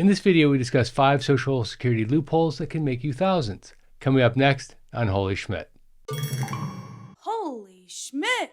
In this video, we discuss 5 Social Security loopholes that can make you thousands. Coming up next on Holy Schmidt. Holy Schmidt!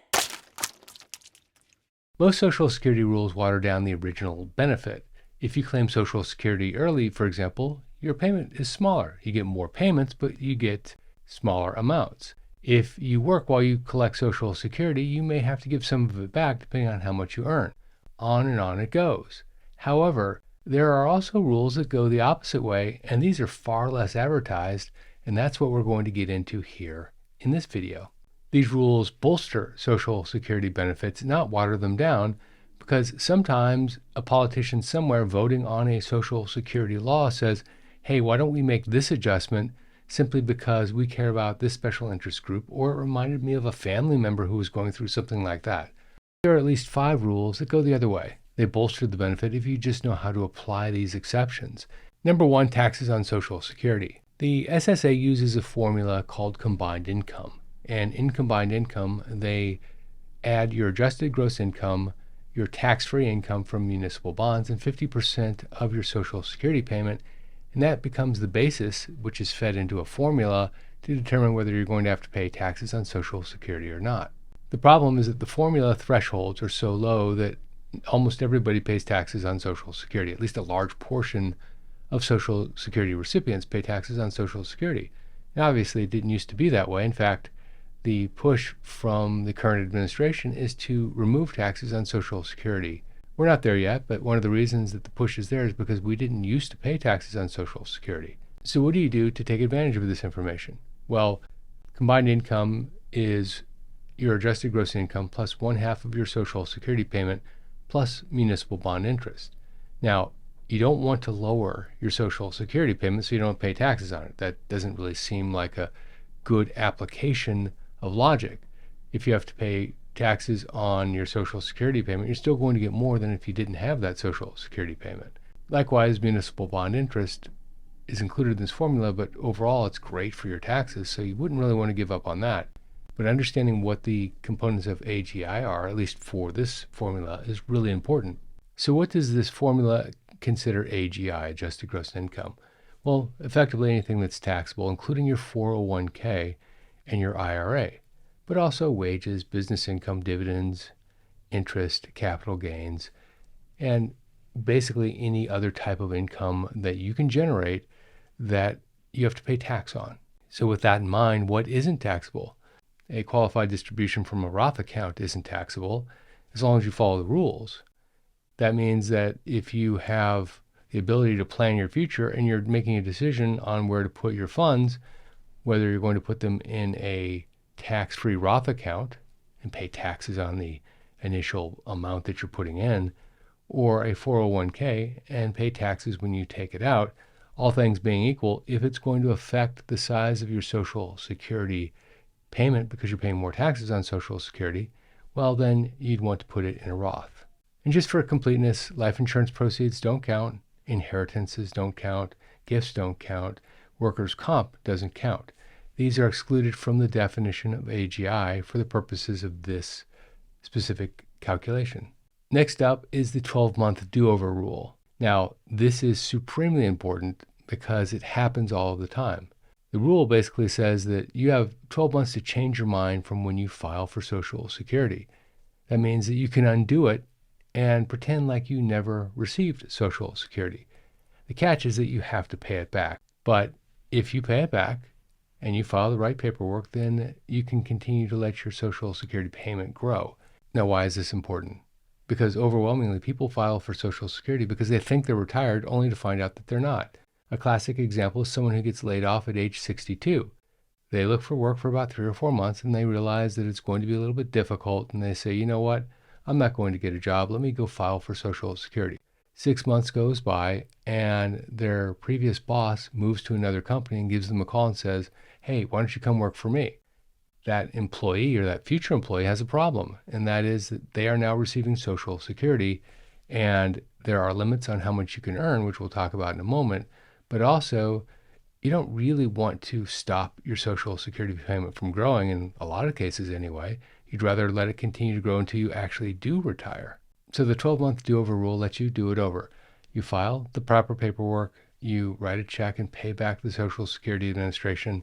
Most Social Security rules water down the original benefit. If you claim Social Security early, for example, your payment is smaller. You get more payments, but you get smaller amounts. If you work while you collect Social Security, you may have to give some of it back depending on how much you earn. On and on it goes. However, there are also rules that go the opposite way, and these are far less advertised, and that's what we're going to get into here in this video. These rules bolster Social Security benefits, not water them down, because sometimes a politician somewhere voting on a Social Security law says, hey, why don't we make this adjustment simply because we care about this special interest group, or it reminded me of a family member who was going through something like that. There are at least 5 rules that go the other way. They bolster the benefit if you just know how to apply these exceptions. Number 1, taxes on Social Security. The SSA uses a formula called combined income. And in combined income, they add your adjusted gross income, your tax-free income from municipal bonds, and 50% of your Social Security payment. And that becomes the basis, which is fed into a formula to determine whether you're going to have to pay taxes on Social Security or not. The problem is that the formula thresholds are so low that almost everybody pays taxes on Social Security. At least a large portion of Social Security recipients pay taxes on Social Security. Now, obviously, it didn't used to be that way. In fact, the push from the current administration is to remove taxes on Social Security. We're not there yet, but one of the reasons that the push is there is because we didn't used to pay taxes on Social Security. So what do you do to take advantage of this information? Well, combined income is your adjusted gross income plus 1/2 of your Social Security payment plus municipal bond interest. Now, you don't want to lower your Social Security payment so you don't pay taxes on it. That doesn't really seem like a good application of logic. If you have to pay taxes on your Social Security payment, you're still going to get more than if you didn't have that Social Security payment. Likewise, municipal bond interest is included in this formula, but overall it's great for your taxes, so you wouldn't really want to give up on that. But understanding what the components of AGI are, at least for this formula, is really important. So what does this formula consider AGI, adjusted gross income? Well, effectively anything that's taxable, including your 401k and your IRA, but also wages, business income, dividends, interest, capital gains, and basically any other type of income that you can generate that you have to pay tax on. So with that in mind, what isn't taxable? A qualified distribution from a Roth account isn't taxable as long as you follow the rules. That means that if you have the ability to plan your future and you're making a decision on where to put your funds, whether you're going to put them in a tax-free Roth account and pay taxes on the initial amount that you're putting in, or a 401k and pay taxes when you take it out, all things being equal, if it's going to affect the size of your Social Security payment because you're paying more taxes on Social Security, well, then you'd want to put it in a Roth. And just for completeness, life insurance proceeds don't count, inheritances don't count, gifts don't count, workers' comp doesn't count. These are excluded from the definition of AGI for the purposes of this specific calculation. Next up is the 12-month do-over rule. Now, this is supremely important because it happens all the time. The rule basically says that you have 12 months to change your mind from when you file for Social Security. That means that you can undo it and pretend like you never received Social Security. The catch is that you have to pay it back. But if you pay it back and you file the right paperwork, then you can continue to let your Social Security payment grow. Now, why is this important? Because overwhelmingly people file for Social Security because they think they're retired only to find out that they're not. A classic example is someone who gets laid off at age 62. They look for work for about 3 or 4 months and they realize that it's going to be a little bit difficult and they say, you know what, I'm not going to get a job. Let me go file for Social Security. 6 months goes by and their previous boss moves to another company and gives them a call and says, hey, why don't you come work for me? That employee or that future employee has a problem, and that is that they are now receiving Social Security, and there are limits on how much you can earn, which we'll talk about in a moment. But also, you don't really want to stop your Social Security payment from growing, in a lot of cases anyway. You'd rather let it continue to grow until you actually do retire. So the 12-month do-over rule lets you do it over. You file the proper paperwork, you write a check and pay back the Social Security Administration,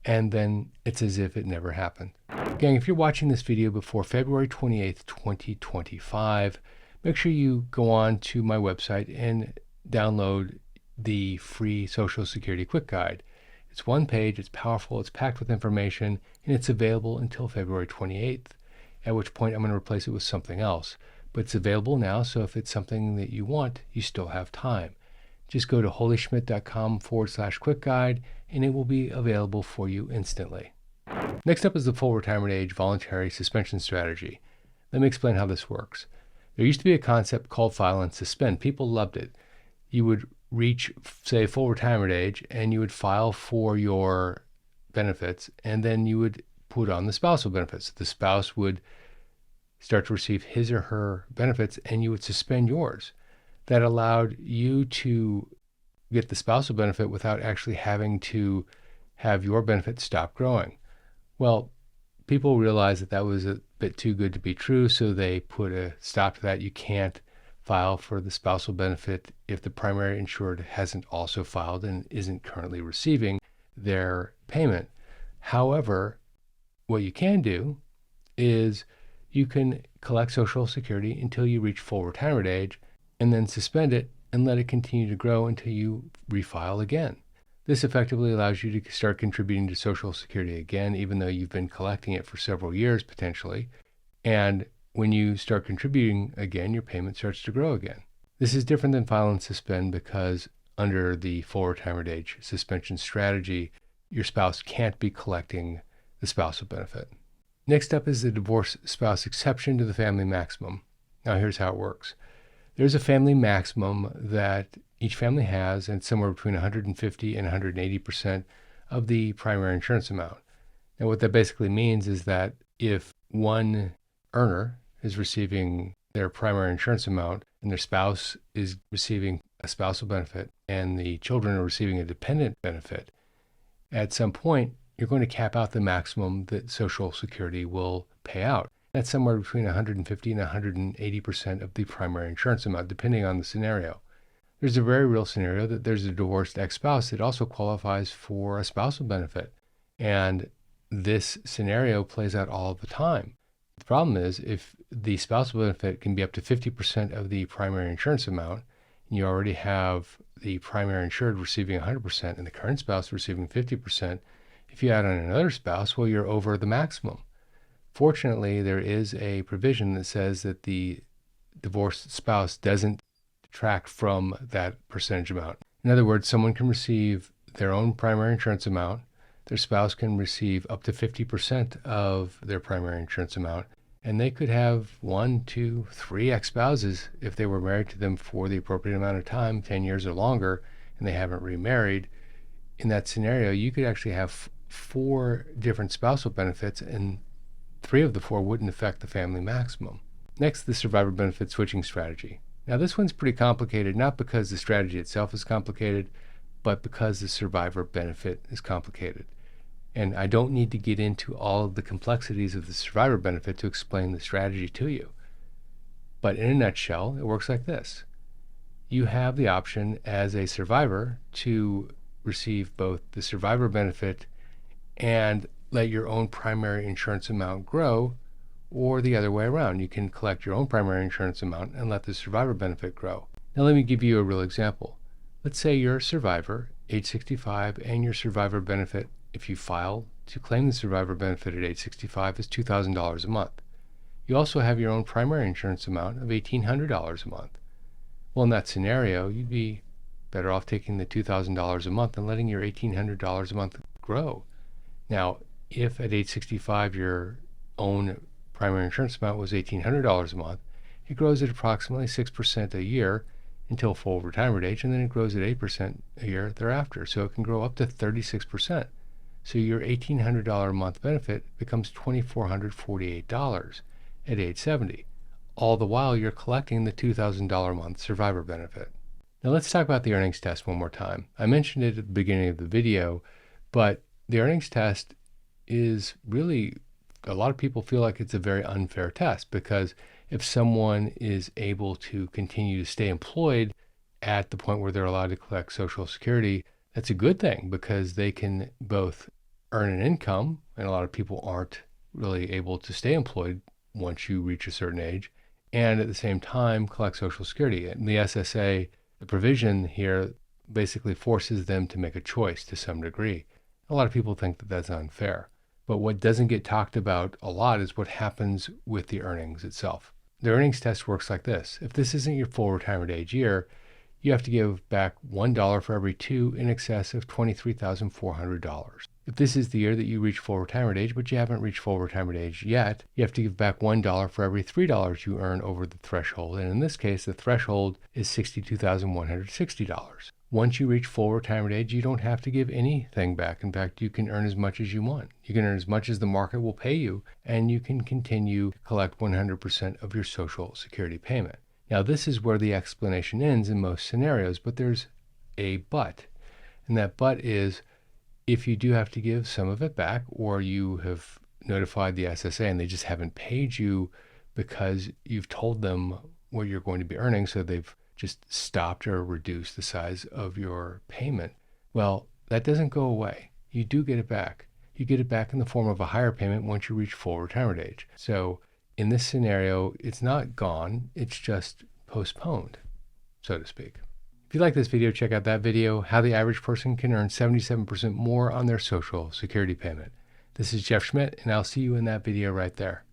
and then it's as if it never happened. Gang, if you're watching this video before February 28th, 2025, make sure you go on to my website and download the free Social Security Quick Guide. It's one page, it's powerful, it's packed with information, and it's available until February 28th, at which point I'm going to replace it with something else. But it's available now, so if it's something that you want, you still have time. Just go to holyschmidt.com/quick guide, and it will be available for you instantly. Next up is the full retirement age voluntary suspension strategy. Let me explain how this works. There used to be a concept called file and suspend. People loved it. You would reach, say, full retirement age, and you would file for your benefits, and then you would put on the spousal benefits. The spouse would start to receive his or her benefits, and you would suspend yours. That allowed you to get the spousal benefit without actually having to have your benefit stop growing. Well, people realized that that was a bit too good to be true, so they put a stop to that. You can't file for the spousal benefit if the primary insured hasn't also filed and isn't currently receiving their payment. However, what you can do is you can collect Social Security until you reach full retirement age and then suspend it and let it continue to grow until you refile again. This effectively allows you to start contributing to Social Security again, even though you've been collecting it for several years potentially. And when you start contributing again, your payment starts to grow again. This is different than file and suspend because under the full retirement age suspension strategy, your spouse can't be collecting the spousal benefit. Next up is the divorced spouse exception to the family maximum. Now here's how it works. There's a family maximum that each family has, and it's somewhere between 150 and 180% of the primary insurance amount. Now what that basically means is that if one earner is receiving their primary insurance amount and their spouse is receiving a spousal benefit and the children are receiving a dependent benefit, at some point you're going to cap out the maximum that Social Security will pay out. That's somewhere between 150 and 180% of the primary insurance amount, depending on the scenario. There's a very real scenario that there's a divorced ex-spouse that also qualifies for a spousal benefit. And this scenario plays out all the time. The problem is if the spousal benefit can be up to 50% of the primary insurance amount, and you already have the primary insured receiving 100% and the current spouse receiving 50%, if you add on another spouse, well, you're over the maximum. Fortunately, there is a provision that says that the divorced spouse doesn't detract from that percentage amount. In other words, someone can receive their own primary insurance amount, their spouse can receive up to 50% of their primary insurance amount, and they could have 1, 2, 3 ex-spouses if they were married to them for the appropriate amount of time, 10 years or longer, and they haven't remarried. In that scenario, you could actually have 4 different spousal benefits, and 3 of the 4 wouldn't affect the family maximum. Next, the survivor benefit switching strategy. Now this one's pretty complicated, not because the strategy itself is complicated, but because the survivor benefit is complicated. And I don't need to get into all of the complexities of the survivor benefit to explain the strategy to you. But in a nutshell, it works like this. You have the option as a survivor to receive both the survivor benefit and let your own primary insurance amount grow, or the other way around. You can collect your own primary insurance amount and let the survivor benefit grow. Now let me give you a real example. Let's say you're a survivor, age 65, and your survivor benefit, if you file to claim the survivor benefit at age 65, is $2,000 a month. You also have your own primary insurance amount of $1,800 a month. Well, in that scenario, you'd be better off taking the $2,000 a month and letting your $1,800 a month grow. Now, if at age 65 your own primary insurance amount was $1,800 a month, it grows at approximately 6% a year until full retirement age, and then it grows at 8% a year thereafter. So it can grow up to 36%. So your $1,800 a month benefit becomes $2,448 at age 70. All the while you're collecting the $2,000 a month survivor benefit. Now let's talk about the earnings test one more time. I mentioned it at the beginning of the video, but the earnings test is really, a lot of people feel like it's a very unfair test, because if someone is able to continue to stay employed at the point where they're allowed to collect Social Security, that's a good thing because they can both earn an income, and a lot of people aren't really able to stay employed once you reach a certain age, and at the same time collect Social Security. And the SSA, the provision here basically forces them to make a choice to some degree. A lot of people think that that's unfair. But what doesn't get talked about a lot is what happens with the earnings itself. The earnings test works like this. If this isn't your full retirement age year, you have to give back $1 for every two in excess of $23,400. If this is the year that you reach full retirement age, but you haven't reached full retirement age yet, you have to give back $1 for every $3 you earn over the threshold. And in this case, the threshold is $62,160. Once you reach full retirement age, you don't have to give anything back. In fact, you can earn as much as you want. You can earn as much as the market will pay you, and you can continue to collect 100% of your Social Security payment. Now, this is where the explanation ends in most scenarios, but there's a but. And that but is if you do have to give some of it back, or you have notified the SSA and they just haven't paid you because you've told them what you're going to be earning, so they've just stopped or reduced the size of your payment, well, that doesn't go away. You do get it back. You get it back in the form of a higher payment once you reach full retirement age. So in this scenario, it's not gone, it's just postponed, so to speak. If you like this video, check out that video, how the average person can earn 77% more on their Social Security payment. This is Jeff Schmidt, and I'll see you in that video right there.